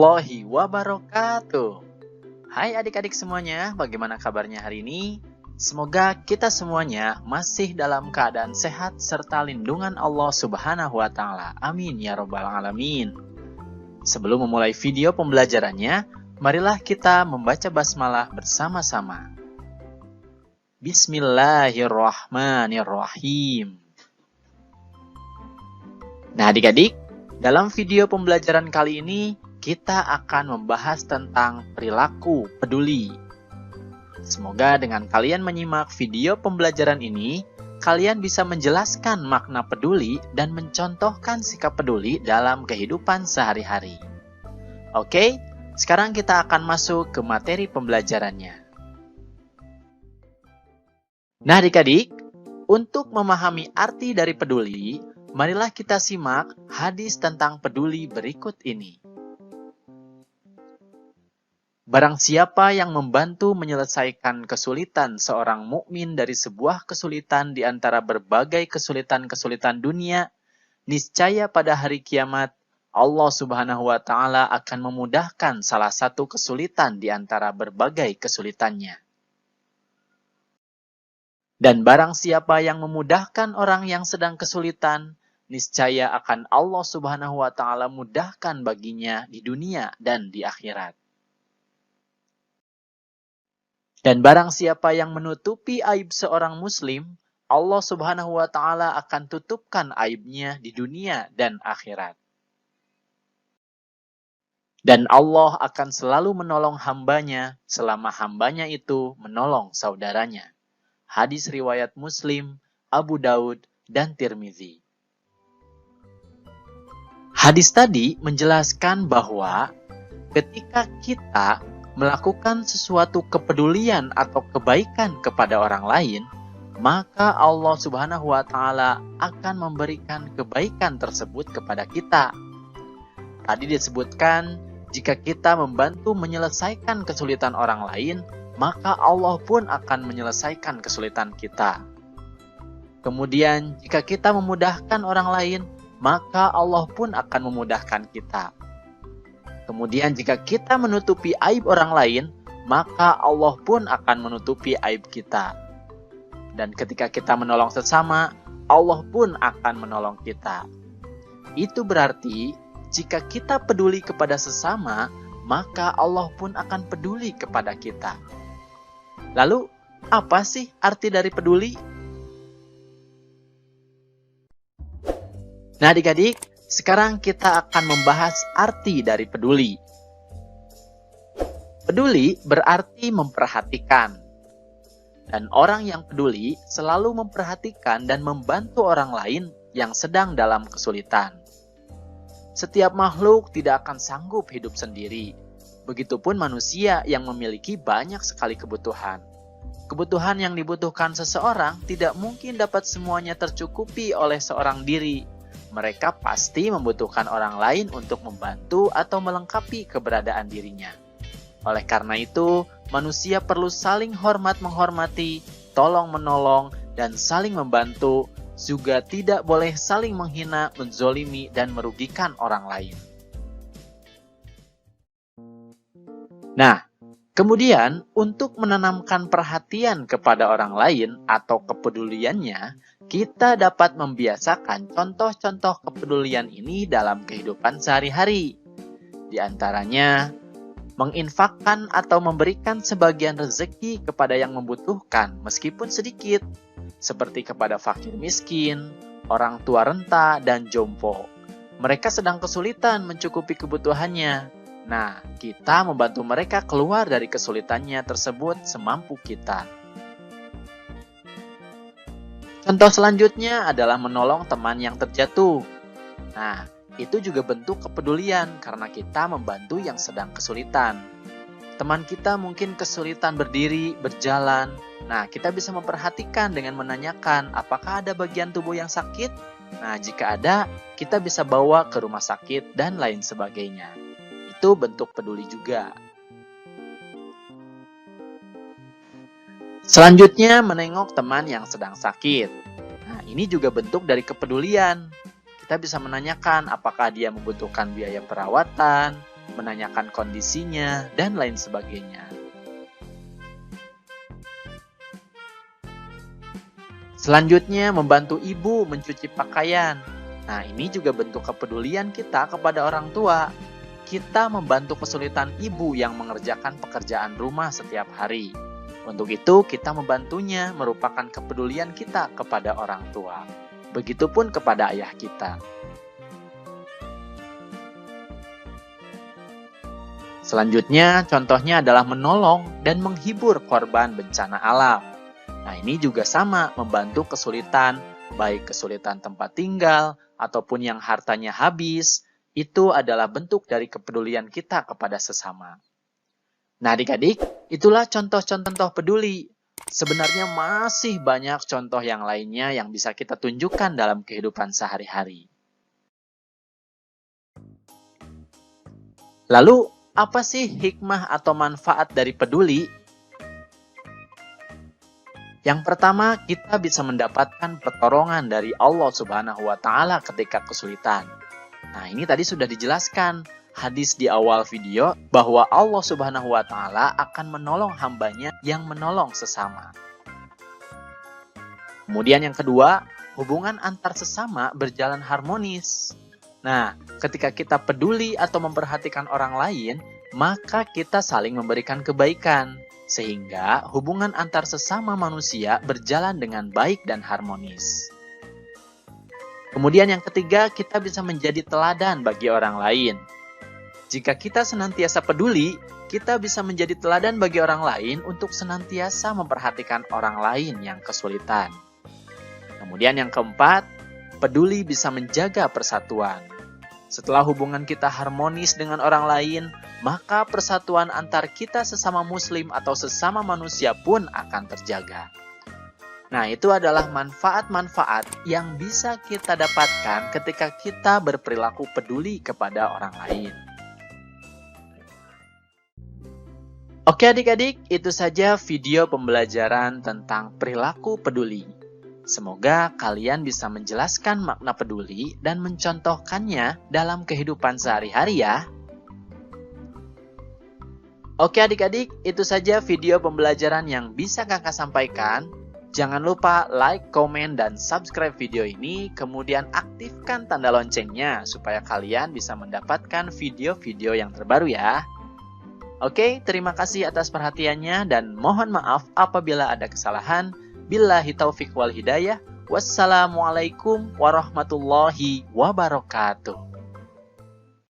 warahmatullahi wabarakatuh. Hai adik-adik semuanya, bagaimana kabarnya hari ini? Semoga kita semuanya masih dalam keadaan sehat serta lindungan Allah Subhanahu wa Ta'ala. Amin ya Rabbal 'Alamin. Sebelum memulai video pembelajarannya, marilah kita membaca basmalah bersama-sama. Bismillahirrahmanirrahim. Nah adik-adik, dalam video pembelajaran kali ini, kita akan membahas tentang perilaku peduli. Semoga dengan kalian menyimak video pembelajaran ini, kalian bisa menjelaskan makna peduli dan mencontohkan sikap peduli dalam kehidupan sehari-hari. Oke, sekarang kita akan masuk ke materi pembelajarannya. Nah adik-adik, untuk memahami arti dari peduli, marilah kita simak hadis tentang peduli berikut ini. Barang siapa yang membantu menyelesaikan kesulitan seorang mukmin dari sebuah kesulitan di antara berbagai kesulitan-kesulitan dunia, niscaya pada hari kiamat, Allah Subhanahu wa Ta'ala akan memudahkan salah satu kesulitan di antara berbagai kesulitannya. Dan barang siapa yang memudahkan orang yang sedang kesulitan, niscaya akan Allah Subhanahu wa Ta'ala mudahkan baginya di dunia dan di akhirat. Dan barang siapa yang menutupi aib seorang muslim, Allah Subhanahu wa Ta'ala akan tutupkan aibnya di dunia dan akhirat. Dan Allah akan selalu menolong hambanya selama hambanya itu menolong saudaranya. Hadis riwayat Muslim, Abu Daud, dan Tirmizi. Hadis tadi menjelaskan bahwa ketika kita melakukan sesuatu kepedulian atau kebaikan kepada orang lain, maka Allah Subhanahu wa Ta'ala akan memberikan kebaikan tersebut kepada kita. Tadi disebutkan, jika kita membantu menyelesaikan kesulitan orang lain, maka Allah pun akan menyelesaikan kesulitan kita. Kemudian, jika kita memudahkan orang lain, maka Allah pun akan memudahkan kita. Kemudian jika kita menutupi aib orang lain, maka Allah pun akan menutupi aib kita. Dan ketika kita menolong sesama, Allah pun akan menolong kita. Itu berarti, jika kita peduli kepada sesama, maka Allah pun akan peduli kepada kita. Lalu, apa sih arti dari peduli? Nah adik-adik, sekarang kita akan membahas arti dari peduli. Peduli berarti memperhatikan. Dan orang yang peduli selalu memperhatikan dan membantu orang lain yang sedang dalam kesulitan. Setiap makhluk tidak akan sanggup hidup sendiri. Begitupun manusia yang memiliki banyak sekali kebutuhan. Kebutuhan yang dibutuhkan seseorang tidak mungkin dapat semuanya tercukupi oleh seorang diri. Mereka pasti membutuhkan orang lain untuk membantu atau melengkapi keberadaan dirinya. Oleh karena itu, manusia perlu saling hormat-menghormati, tolong-menolong, dan saling membantu, juga tidak boleh saling menghina, menzolimi, dan merugikan orang lain. Nah, kemudian untuk menanamkan perhatian kepada orang lain atau kepeduliannya, kita dapat membiasakan contoh-contoh kepedulian ini dalam kehidupan sehari-hari. Di antaranya, menginfakkan atau memberikan sebagian rezeki kepada yang membutuhkan meskipun sedikit, seperti kepada fakir miskin, orang tua renta, dan jompo. Mereka sedang kesulitan mencukupi kebutuhannya. Nah, kita membantu mereka keluar dari kesulitannya tersebut semampu kita. Contoh selanjutnya adalah menolong teman yang terjatuh. Nah, itu juga bentuk kepedulian karena kita membantu yang sedang kesulitan. Teman kita mungkin kesulitan berdiri, berjalan. Nah, kita bisa memperhatikan dengan menanyakan apakah ada bagian tubuh yang sakit? Nah, jika ada, kita bisa bawa ke rumah sakit dan lain sebagainya. Itu bentuk peduli juga. Selanjutnya, menengok teman yang sedang sakit. Nah, ini juga bentuk dari kepedulian. Kita bisa menanyakan apakah dia membutuhkan biaya perawatan, menanyakan kondisinya, dan lain sebagainya. Selanjutnya, membantu ibu mencuci pakaian. Nah, ini juga bentuk kepedulian kita kepada orang tua. Kita membantu kesulitan ibu yang mengerjakan pekerjaan rumah setiap hari. Untuk itu, kita membantunya merupakan kepedulian kita kepada orang tua. Begitupun kepada ayah kita. Selanjutnya, contohnya adalah menolong dan menghibur korban bencana alam. Nah, ini juga sama, membantu kesulitan, baik kesulitan tempat tinggal, ataupun yang hartanya habis, itu adalah bentuk dari kepedulian kita kepada sesama. Nah, adik-adik, itulah contoh-contoh peduli. Sebenarnya masih banyak contoh yang lainnya yang bisa kita tunjukkan dalam kehidupan sehari-hari. Lalu, apa sih hikmah atau manfaat dari peduli? Yang pertama, kita bisa mendapatkan pertolongan dari Allah Subhanahu wa Ta'ala ketika kesulitan. Nah, ini tadi sudah dijelaskan hadis di awal video bahwa Allah Subhanahu wa Ta'ala akan menolong hambanya yang menolong sesama. Kemudian yang kedua, hubungan antar sesama berjalan harmonis. Nah, ketika kita peduli atau memperhatikan orang lain, maka kita saling memberikan kebaikan. Sehingga hubungan antar sesama manusia berjalan dengan baik dan harmonis. Kemudian yang ketiga, kita bisa menjadi teladan bagi orang lain. Jika kita senantiasa peduli, kita bisa menjadi teladan bagi orang lain untuk senantiasa memperhatikan orang lain yang kesulitan. Kemudian yang keempat, peduli bisa menjaga persatuan. Setelah hubungan kita harmonis dengan orang lain, maka persatuan antar kita sesama muslim atau sesama manusia pun akan terjaga. Nah, itu adalah manfaat-manfaat yang bisa kita dapatkan ketika kita berperilaku peduli kepada orang lain. Oke adik-adik, itu saja video pembelajaran tentang perilaku peduli. Semoga kalian bisa menjelaskan makna peduli dan mencontohkannya dalam kehidupan sehari-hari ya. Oke adik-adik, itu saja video pembelajaran yang bisa kakak sampaikan. Jangan lupa like, komen, dan subscribe video ini, kemudian aktifkan tanda loncengnya supaya kalian bisa mendapatkan video-video yang terbaru ya. Oke, terima kasih atas perhatiannya dan mohon maaf apabila ada kesalahan. Billahi taufiq wal hidayah. Wassalamualaikum warahmatullahi wabarakatuh.